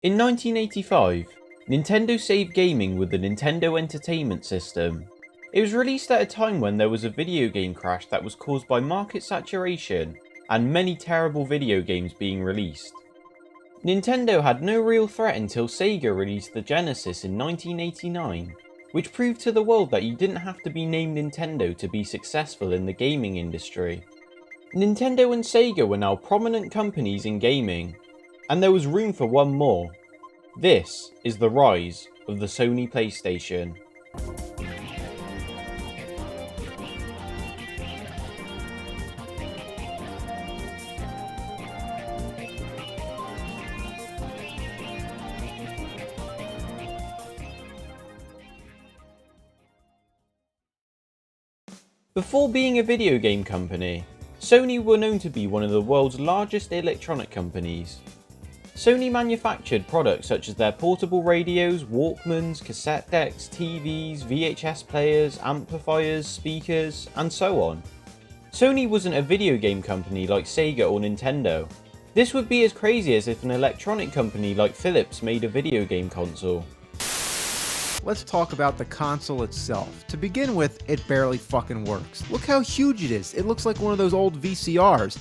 In 1985, Nintendo saved gaming with the Nintendo Entertainment System. It was released at a time when there was a video game crash that was caused by market saturation and many terrible video games being released. Nintendo had no real threat until Sega released the Genesis in 1989, which proved to the world that you didn't have to be named Nintendo to be successful in the gaming industry. Nintendo and Sega were now prominent companies in gaming, and there was room for one more. This is the rise of the Sony PlayStation. Before being a video game company, Sony were known to be one of the world's largest electronic companies. Sony manufactured products such as their portable radios, Walkmans, cassette decks, TVs, VHS players, amplifiers, speakers, and so on. Sony wasn't a video game company like Sega or Nintendo. This would be as crazy as if an electronic company like Philips made a video game console. Let's talk about the console itself. To begin with, it barely fucking works. Look how huge it is. It looks like one of those old VCRs.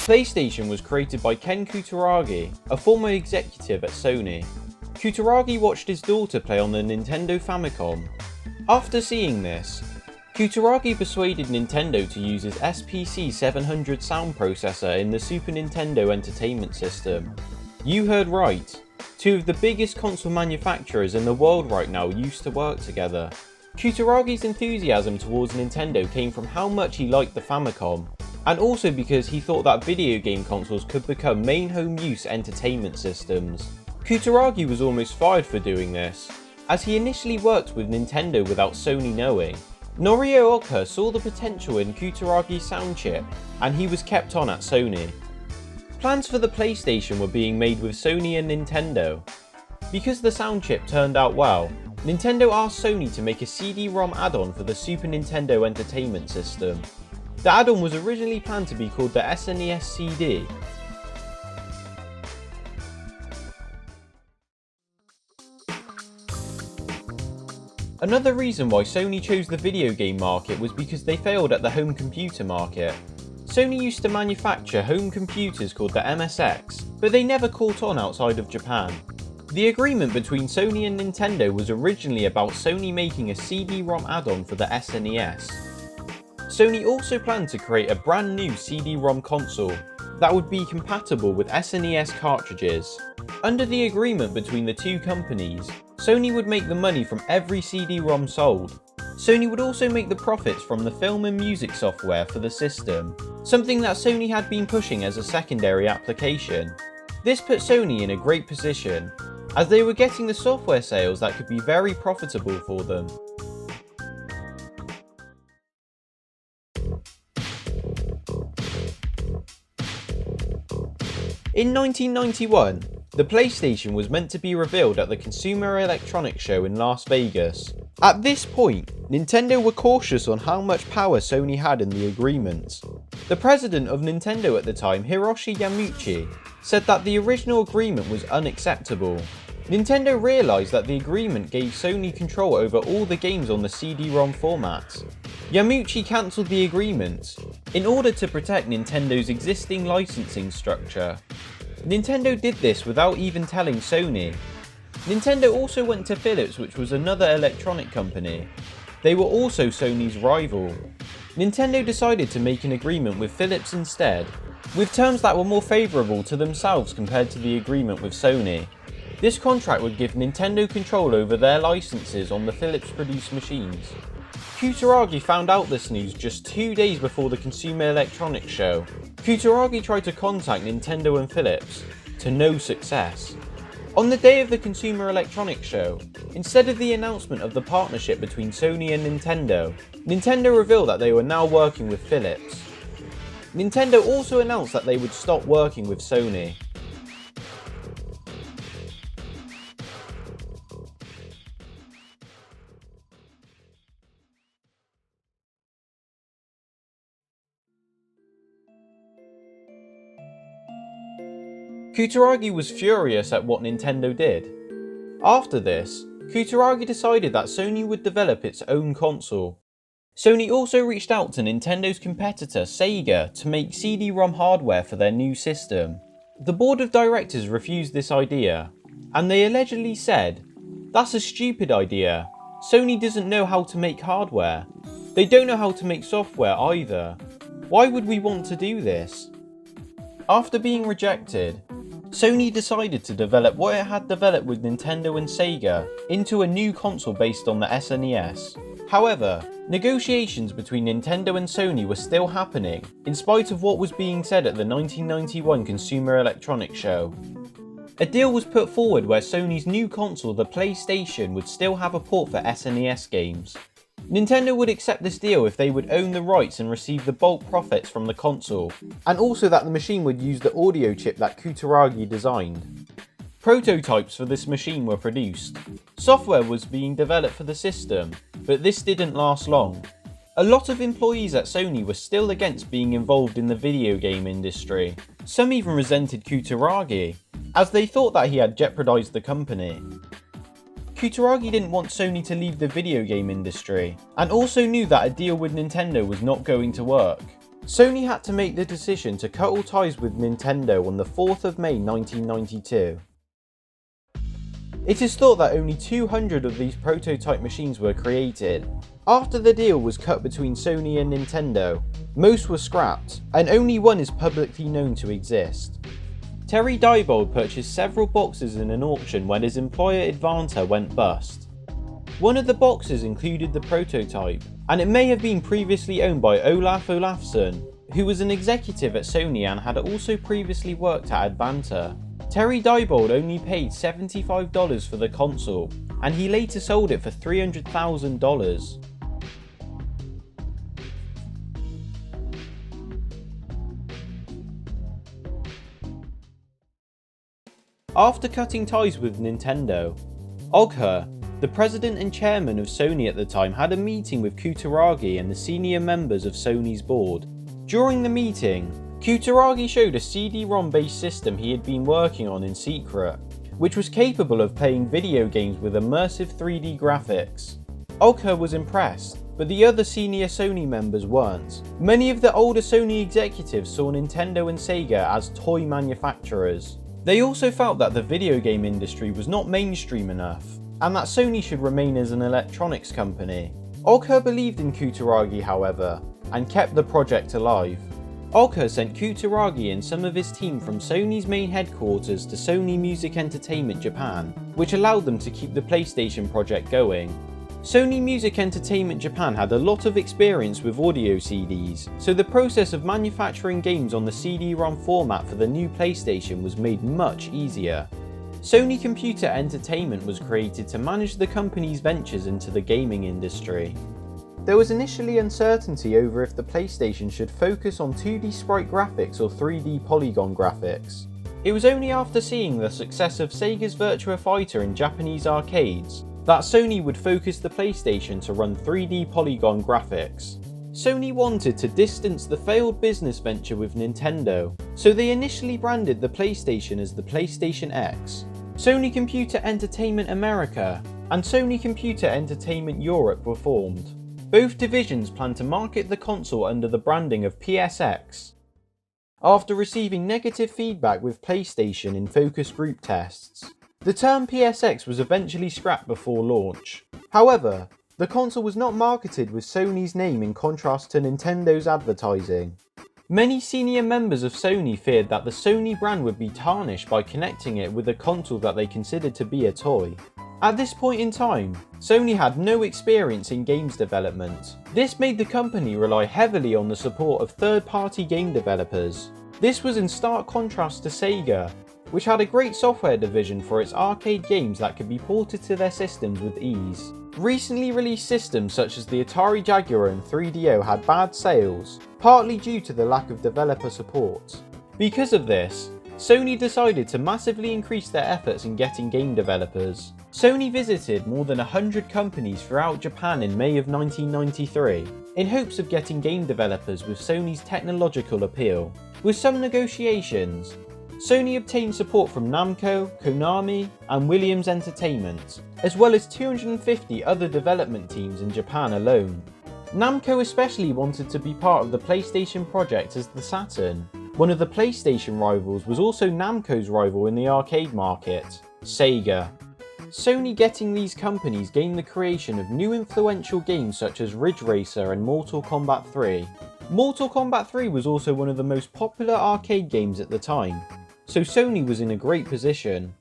PlayStation was created by Ken Kutaragi, a former executive at Sony. Kutaragi watched his daughter play on the Nintendo Famicom. After seeing this, Kutaragi persuaded Nintendo to use his SPC 700 sound processor in the Super Nintendo Entertainment System. You heard right, two of the biggest console manufacturers in the world right now used to work together. Kutaragi's enthusiasm towards Nintendo came from how much he liked the Famicom, and also because he thought that video game consoles could become main home use entertainment systems. Kutaragi was almost fired for doing this, as he initially worked with Nintendo without Sony knowing. Norio Oka saw the potential in Kutaragi's sound chip, and he was kept on at Sony. Plans for the PlayStation were being made with Sony and Nintendo. Because the sound chip turned out well, Nintendo asked Sony to make a CD-ROM add-on for the Super Nintendo Entertainment System. The add-on was originally planned to be called the SNES CD. Another reason why Sony chose the video game market was because they failed at the home computer market. Sony used to manufacture home computers called the MSX, but they never caught on outside of Japan. The agreement between Sony and Nintendo was originally about Sony making a CD-ROM add-on for the SNES. Sony also planned to create a brand new CD-ROM console that would be compatible with SNES cartridges. Under the agreement between the two companies, Sony would make the money from every CD-ROM sold. Sony would also make the profits from the film and music software for the system, something that Sony had been pushing as a secondary application. This put Sony in a great position, as they were getting the software sales that could be very profitable for them. In 1991, the PlayStation was meant to be revealed at the Consumer Electronics Show in Las Vegas. At this point, Nintendo were cautious on how much power Sony had in the agreement. The president of Nintendo at the time, Hiroshi Yamauchi, said that the original agreement was unacceptable. Nintendo realised that the agreement gave Sony control over all the games on the CD-ROM format. Yamauchi cancelled the agreement in order to protect Nintendo's existing licensing structure. Nintendo did this without even telling Sony. Nintendo also went to Philips, which was another electronic company. They were also Sony's rival. Nintendo decided to make an agreement with Philips instead, with terms that were more favourable to themselves compared to the agreement with Sony. This contract would give Nintendo control over their licenses on the Philips-produced machines. Kutaragi found out this news just 2 days before the Consumer Electronics Show. Kutaragi tried to contact Nintendo and Philips, to no success. On the day of the Consumer Electronics Show, instead of the announcement of the partnership between Sony and Nintendo, Nintendo revealed that they were now working with Philips. Nintendo also announced that they would stop working with Sony. Kutaragi was furious at what Nintendo did. After this, Kutaragi decided that Sony would develop its own console. Sony also reached out to Nintendo's competitor Sega to make CD-ROM hardware for their new system. The board of directors refused this idea, and they allegedly said, "That's a stupid idea. Sony doesn't know how to make hardware. They don't know how to make software either. Why would we want to do this?" After being rejected, Sony decided to develop what it had developed with Nintendo and Sega into a new console based on the SNES. However, negotiations between Nintendo and Sony were still happening, in spite of what was being said at the 1991 Consumer Electronics Show. A deal was put forward where Sony's new console, the PlayStation, would still have a port for SNES games. Nintendo would accept this deal if they would own the rights and receive the bulk profits from the console, and also that the machine would use the audio chip that Kutaragi designed. Prototypes for this machine were produced. Software was being developed for the system, but this didn't last long. A lot of employees at Sony were still against being involved in the video game industry. Some even resented Kutaragi, as they thought that he had jeopardized the company. Kutaragi didn't want Sony to leave the video game industry, and also knew that a deal with Nintendo was not going to work. Sony had to make the decision to cut all ties with Nintendo on the 4th of May 1992. It is thought that only 200 of these prototype machines were created. After the deal was cut between Sony and Nintendo, most were scrapped, and only one is publicly known to exist. Terry Diebold purchased several boxes in an auction when his employer Advanta went bust. One of the boxes included the prototype, and it may have been previously owned by Olaf Olafsson, who was an executive at Sony and had also previously worked at Advanta. Terry Diebold only paid $75 for the console, and he later sold it for $300,000. After cutting ties with Nintendo, Ogha, the president and chairman of Sony at the time, had a meeting with Kutaragi and the senior members of Sony's board. During the meeting, Kutaragi showed a CD-ROM based system he had been working on in secret, which was capable of playing video games with immersive 3D graphics. Ogha was impressed, but the other senior Sony members weren't. Many of the older Sony executives saw Nintendo and Sega as toy manufacturers. They also felt that the video game industry was not mainstream enough, and that Sony should remain as an electronics company. Ogha believed in Kutaragi, however, and kept the project alive. Ogha sent Kutaragi and some of his team from Sony's main headquarters to Sony Music Entertainment Japan, which allowed them to keep the PlayStation project going. Sony Music Entertainment Japan had a lot of experience with audio CDs, so the process of manufacturing games on the CD-ROM format for the new PlayStation was made much easier. Sony Computer Entertainment was created to manage the company's ventures into the gaming industry. There was initially uncertainty over if the PlayStation should focus on 2D sprite graphics or 3D polygon graphics. It was only after seeing the success of Sega's Virtua Fighter in Japanese arcades that Sony would focus the PlayStation to run 3D polygon graphics. Sony wanted to distance the failed business venture with Nintendo, so they initially branded the PlayStation as the PlayStation X. Sony Computer Entertainment America and Sony Computer Entertainment Europe were formed. Both divisions planned to market the console under the branding of PSX. After receiving negative feedback with PlayStation in focus group tests, the term PSX was eventually scrapped before launch. However, the console was not marketed with Sony's name in contrast to Nintendo's advertising. Many senior members of Sony feared that the Sony brand would be tarnished by connecting it with a console that they considered to be a toy. At this point in time, Sony had no experience in games development. This made the company rely heavily on the support of third-party game developers. This was in stark contrast to Sega, which had a great software division for its arcade games that could be ported to their systems with ease. Recently released systems such as the Atari Jaguar and 3DO had bad sales, partly due to the lack of developer support. Because of this, Sony decided to massively increase their efforts in getting game developers. Sony visited more than 100 companies throughout Japan in May of 1993, in hopes of getting game developers with Sony's technological appeal. With some negotiations, Sony obtained support from Namco, Konami, and Williams Entertainment, as well as 250 other development teams in Japan alone. Namco especially wanted to be part of the PlayStation project as the Saturn. One of the PlayStation rivals was also Namco's rival in the arcade market, Sega. Sony getting these companies gained the creation of new influential games such as Ridge Racer and Mortal Kombat 3. Mortal Kombat 3 was also one of the most popular arcade games at the time, so Sony was in a great position.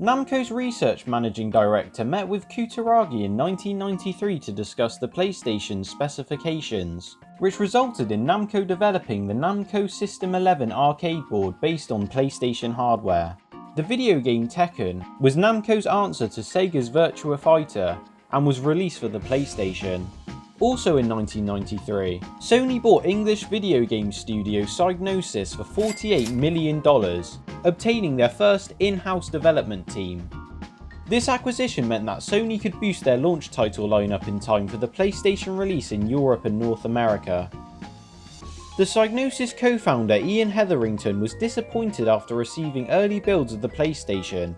Namco's research managing director met with Kutaragi in 1993 to discuss the PlayStation's specifications, which resulted in Namco developing the Namco System 11 arcade board based on PlayStation hardware. The video game Tekken was Namco's answer to Sega's Virtua Fighter and was released for the PlayStation. Also in 1993, Sony bought English video game studio Psygnosis for $48 million, obtaining their first in-house development team. This acquisition meant that Sony could boost their launch title lineup in time for the PlayStation release in Europe and North America. The Psygnosis co-founder Ian Hetherington was disappointed after receiving early builds of the PlayStation,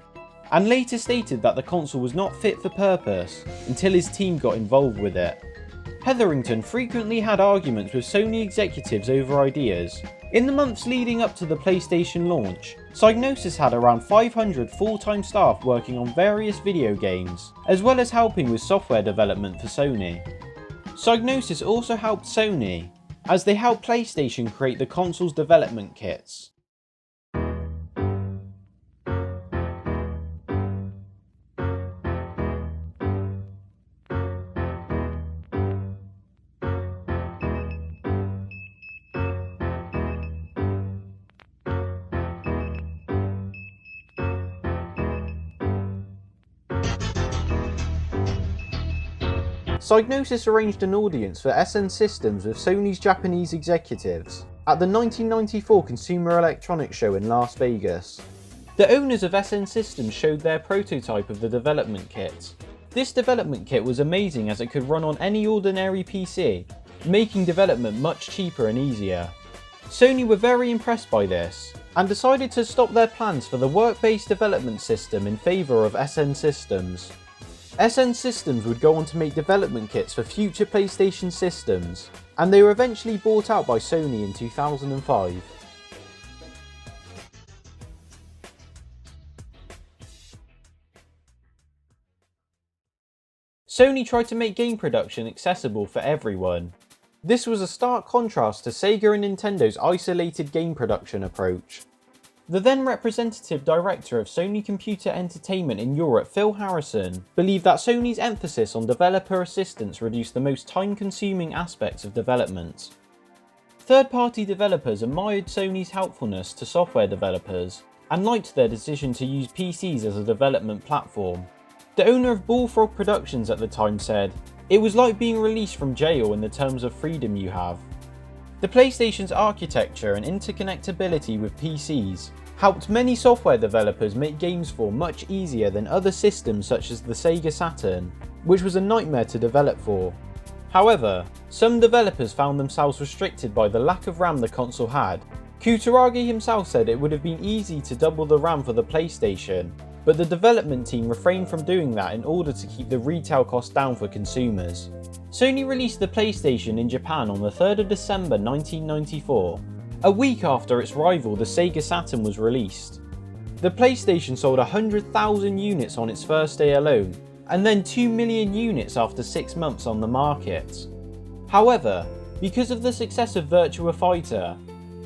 and later stated that the console was not fit for purpose until his team got involved with it. Hetherington frequently had arguments with Sony executives over ideas. In the months leading up to the PlayStation launch, Psygnosis had around 500 full-time staff working on various video games, as well as helping with software development for Sony. Psygnosis also helped Sony, as they helped PlayStation create the console's development kits. Psygnosis arranged an audience for SN Systems with Sony's Japanese executives at the 1994 Consumer Electronics Show in Las Vegas. The owners of SN Systems showed their prototype of the development kit. This development kit was amazing as it could run on any ordinary PC, making development much cheaper and easier. Sony were very impressed by this, and decided to stop their plans for the work-based development system in favour of SN Systems. SN Systems would go on to make development kits for future PlayStation systems, and they were eventually bought out by Sony in 2005. Sony tried to make game production accessible for everyone. This was a stark contrast to Sega and Nintendo's isolated game production approach. The then representative director of Sony Computer Entertainment in Europe, Phil Harrison, believed that Sony's emphasis on developer assistance reduced the most time-consuming aspects of development. Third-party developers admired Sony's helpfulness to software developers, and liked their decision to use PCs as a development platform. The owner of Bullfrog Productions at the time said, "It was like being released from jail in the terms of freedom you have." The PlayStation's architecture and interconnectability with PCs helped many software developers make games for much easier than other systems such as the Sega Saturn, which was a nightmare to develop for. However, some developers found themselves restricted by the lack of RAM the console had. Kutaragi himself said it would have been easy to double the RAM for the PlayStation, but the development team refrained from doing that in order to keep the retail cost down for consumers. Sony released the PlayStation in Japan on the 3rd of December 1994, a week after its rival the Sega Saturn was released. The PlayStation sold 100,000 units on its first day alone, and then 2 million units after 6 months on the market. However, because of the success of Virtua Fighter,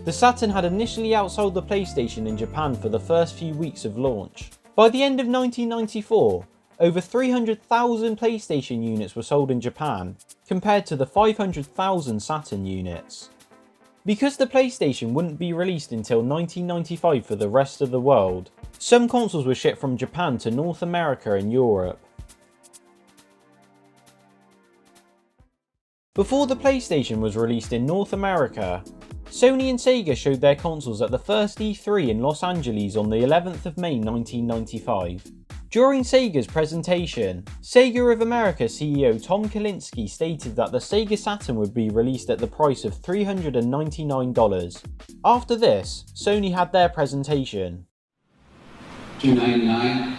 the Saturn had initially outsold the PlayStation in Japan for the first few weeks of launch. By the end of 1994, over 300,000 PlayStation units were sold in Japan, compared to the 500,000 Saturn units. Because the PlayStation wouldn't be released until 1995 for the rest of the world, some consoles were shipped from Japan to North America and Europe. Before the PlayStation was released in North America, Sony and Sega showed their consoles at the first E3 in Los Angeles on the 11th of May 1995. During Sega's presentation, Sega of America CEO Tom Kalinske stated that the Sega Saturn would be released at the price of $399. After this, Sony had their presentation. $299.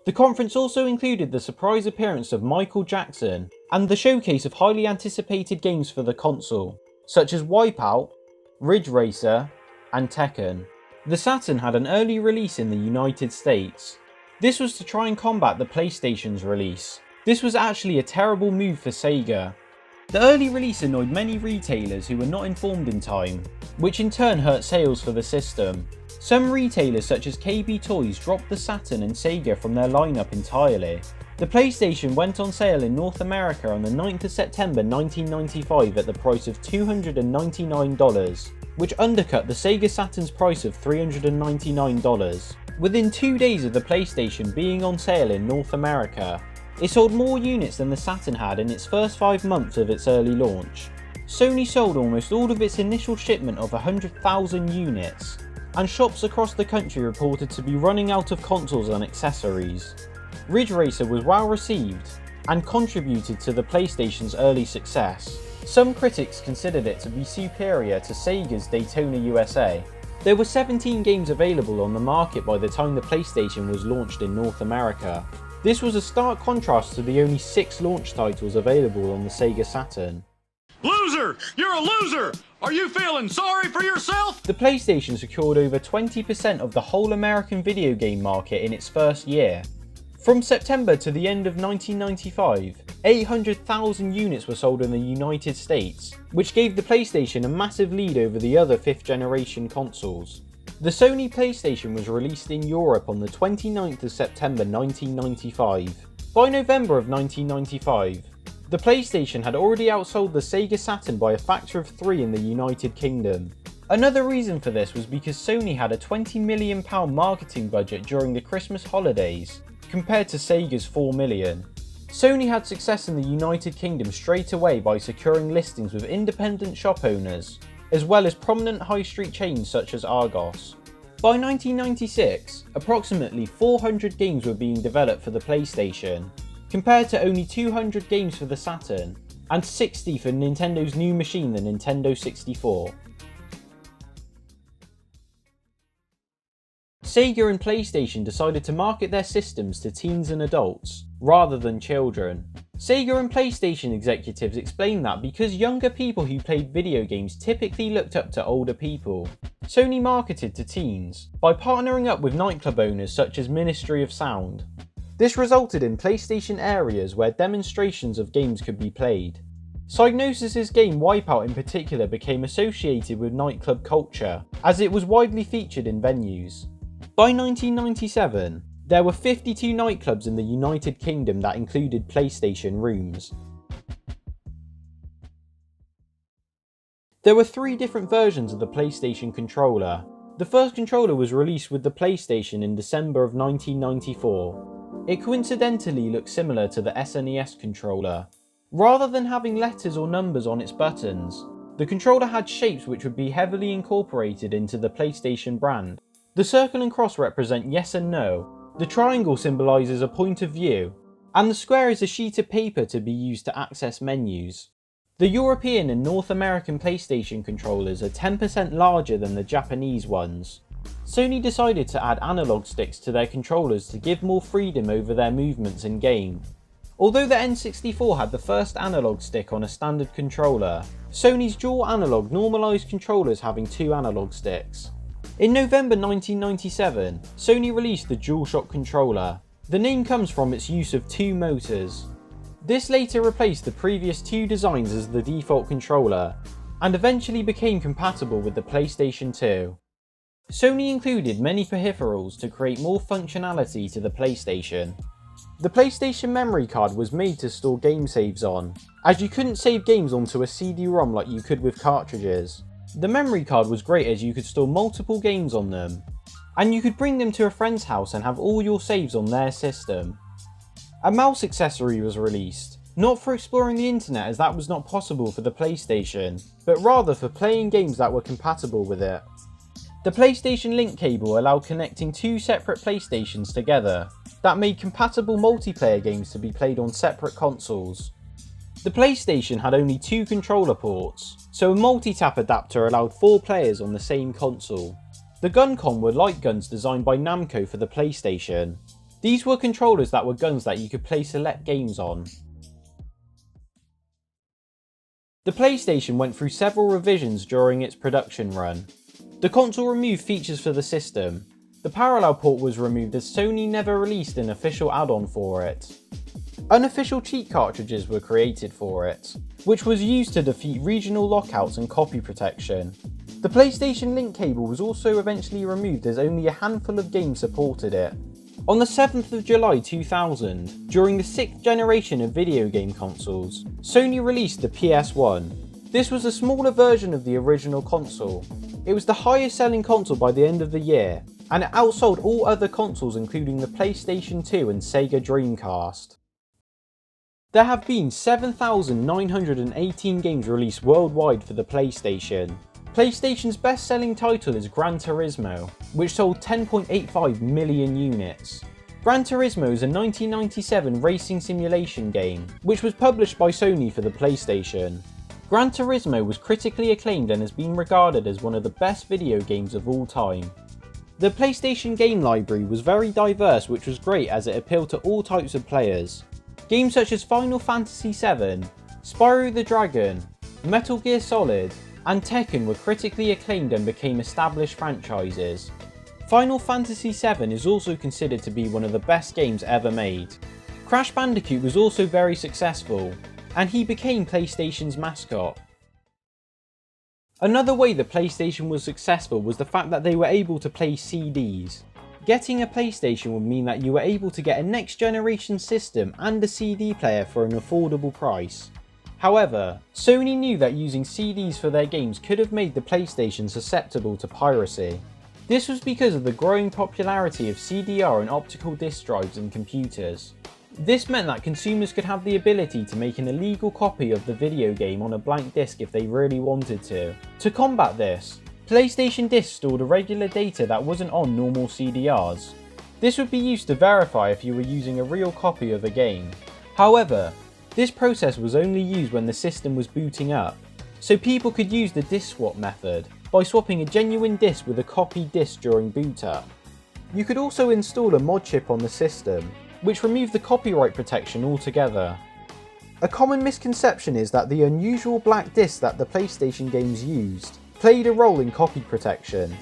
The conference also included the surprise appearance of Michael Jackson and the showcase of highly anticipated games for the console, such as Wipeout, Ridge Racer, and Tekken. The Saturn had an early release in the United States. This was to try and combat the PlayStation's release. This was actually a terrible move for Sega. The early release annoyed many retailers who were not informed in time, which in turn hurt sales for the system. Some retailers such as KB Toys dropped the Saturn and Sega from their lineup entirely. The PlayStation went on sale in North America on the 9th of September 1995 at the price of $299, which undercut the Sega Saturn's price of $399. Within 2 days of the PlayStation being on sale in North America, it sold more units than the Saturn had in its first 5 months of its early launch. Sony sold almost all of its initial shipment of 100,000 units, and shops across the country reported to be running out of consoles and accessories. Ridge Racer was well received and contributed to the PlayStation's early success. Some critics considered it to be superior to Sega's Daytona USA. There were 17 games available on the market by the time the PlayStation was launched in North America. This was a stark contrast to the only 6 launch titles available on the Sega Saturn. Loser! You're a loser! Are you feeling sorry for yourself? The PlayStation secured over 20% of the whole American video game market in its first year. From September to the end of 1995, 800,000 units were sold in the United States, which gave the PlayStation a massive lead over the other 5th generation consoles. The Sony PlayStation was released in Europe on the 29th of September 1995. By November of 1995, the PlayStation had already outsold the Sega Saturn by a factor of 3 in the United Kingdom. Another reason for this was because Sony had a £20 million marketing budget during the Christmas holidays, compared to Sega's $4 million. Sony had success in the United Kingdom straight away by securing listings with independent shop owners, as well as prominent high street chains such as Argos. By 1996, approximately 400 games were being developed for the PlayStation, compared to only 200 games for the Saturn, and 60 for Nintendo's new machine, the Nintendo 64. Sega and PlayStation decided to market their systems to teens and adults, rather than children. Sega and PlayStation executives explained that because younger people who played video games typically looked up to older people, Sony marketed to teens by partnering up with nightclub owners such as Ministry of Sound. This resulted in PlayStation areas where demonstrations of games could be played. Psygnosis's game Wipeout in particular became associated with nightclub culture, as it was widely featured in venues. By 1997, there were 52 nightclubs in the United Kingdom that included PlayStation rooms. There were 3 different versions of the PlayStation controller. The first controller was released with the PlayStation in December of 1994. It coincidentally looked similar to the SNES controller. Rather than having letters or numbers on its buttons, the controller had shapes which would be heavily incorporated into the PlayStation brand. The circle and cross represent yes and no, the triangle symbolises a point of view, and the square is a sheet of paper to be used to access menus. The European and North American PlayStation controllers are 10% larger than the Japanese ones. Sony decided to add analog sticks to their controllers to give more freedom over their movements in game. Although the N64 had the first analog stick on a standard controller, Sony's dual analog normalised controllers having 2 analog sticks. In November 1997, Sony released the DualShock controller. The name comes from its use of 2 motors. This later replaced the previous 2 designs as the default controller, and eventually became compatible with the PlayStation 2. Sony included many peripherals to create more functionality to the PlayStation. The PlayStation memory card was made to store game saves on, as you couldn't save games onto a CD-ROM like you could with cartridges. The memory card was great as you could store multiple games on them, and you could bring them to a friend's house and have all your saves on their system. A mouse accessory was released, Not for exploring the internet, as that was not possible for the PlayStation, but rather for playing games that were compatible with it. The PlayStation Link cable allowed connecting two separate PlayStations together that made compatible multiplayer games to be played on separate consoles. The PlayStation had only two controller ports, so a multi-tap adapter allowed 4 players on the same console. The Guncom were light guns designed by Namco for the PlayStation. These were controllers that were guns that you could play select games on. The PlayStation went through several revisions during its production run. The console removed features for the system. The parallel port was removed as Sony never released an official add-on for it. Unofficial cheat cartridges were created for it, which was used to defeat regional lockouts and copy protection. The PlayStation Link cable was also eventually removed as only a handful of games supported it. On the 7th of July 2000, during the 6th generation of video game consoles, Sony released the PS1. This was a smaller version of the original console. It was the highest selling console by the end of the year, and it outsold all other consoles including the PlayStation 2 and Sega Dreamcast. There have been 7,918 games released worldwide for the PlayStation. PlayStation's best-selling title is Gran Turismo, which sold 10.85 million units. Gran Turismo is a 1997 racing simulation game, which was published by Sony for the PlayStation. Gran Turismo was critically acclaimed and has been regarded as one of the best video games of all time. The PlayStation game library was very diverse, which was great as it appealed to all types of players. Games such as Final Fantasy VII, Spyro the Dragon, Metal Gear Solid, and Tekken were critically acclaimed and became established franchises. Final Fantasy VII is also considered to be one of the best games ever made. Crash Bandicoot was also very successful, and he became PlayStation's mascot. Another way the PlayStation was successful was the fact that they were able to play CDs. Getting a PlayStation would mean that you were able to get a next generation system and a CD player for an affordable price. However, Sony knew that using CDs for their games could have made the PlayStation susceptible to piracy. This was because of the growing popularity of CDR and optical disc drives in computers. This meant that consumers could have the ability to make an illegal copy of the video game on a blank disc if they really wanted to. To combat this, PlayStation discs stored irregular data that wasn't on normal CDRs. This would be used to verify if you were using a real copy of a game. However, this process was only used when the system was booting up, so people could use the disc swap method by swapping a genuine disc with a copied disc during boot up. You could also install a mod chip on the system, which removed the copyright protection altogether. A common misconception is that the unusual black discs that the PlayStation games used played a role in copy protection.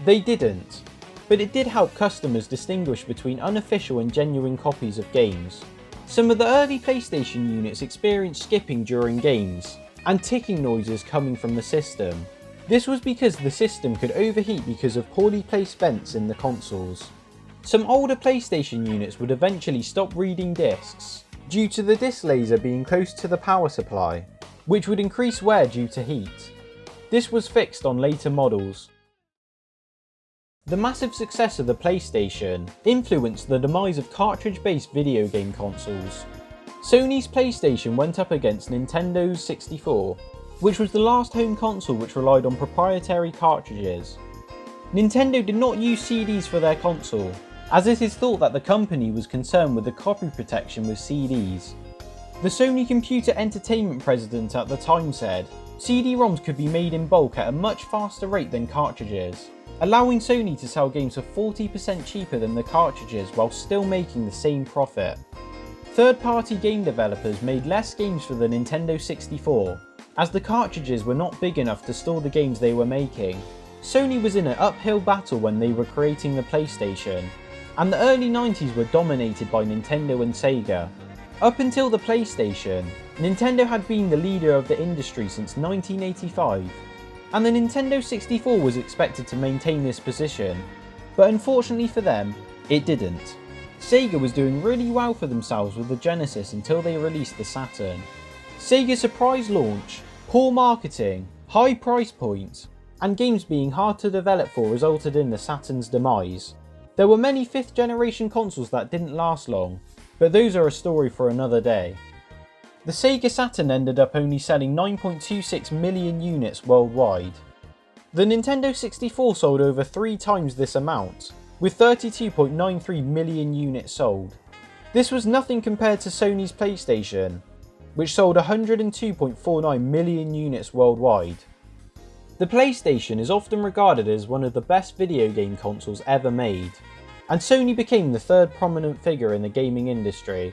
They didn't, but it did help customers distinguish between unofficial and genuine copies of games. Some of the early PlayStation units experienced skipping during games, and ticking noises coming from the system. This was because the system could overheat because of poorly placed vents in the consoles. Some older PlayStation units would eventually stop reading discs, due to the disc laser being close to the power supply, which would increase wear due to heat. This was fixed on later models. The massive success of the PlayStation influenced the demise of cartridge-based video game consoles. Sony's PlayStation went up against Nintendo's 64, which was the last home console which relied on proprietary cartridges. Nintendo did not use CDs for their console, as it is thought that the company was concerned with the copy protection with CDs. The Sony Computer Entertainment president at the time said, CD-ROMs could be made in bulk at a much faster rate than cartridges, allowing Sony to sell games for 40% cheaper than the cartridges while still making the same profit. Third-party game developers made less games for the Nintendo 64, as the cartridges were not big enough to store the games they were making. Sony was in an uphill battle when they were creating the PlayStation, and the early 90s were dominated by Nintendo and Sega. Up until the PlayStation, Nintendo had been the leader of the industry since 1985, and the Nintendo 64 was expected to maintain this position, but unfortunately for them, it didn't. Sega was doing really well for themselves with the Genesis until they released the Saturn. Sega's surprise launch, poor marketing, high price point, and games being hard to develop for resulted in the Saturn's demise. There were many 5th generation consoles that didn't last long, but those are a story for another day. The Sega Saturn ended up only selling 9.26 million units worldwide. The Nintendo 64 sold over 3 times this amount, with 32.93 million units sold. This was nothing compared to Sony's PlayStation, which sold 102.49 million units worldwide. The PlayStation is often regarded as one of the best video game consoles ever made, and Sony became the third prominent figure in the gaming industry.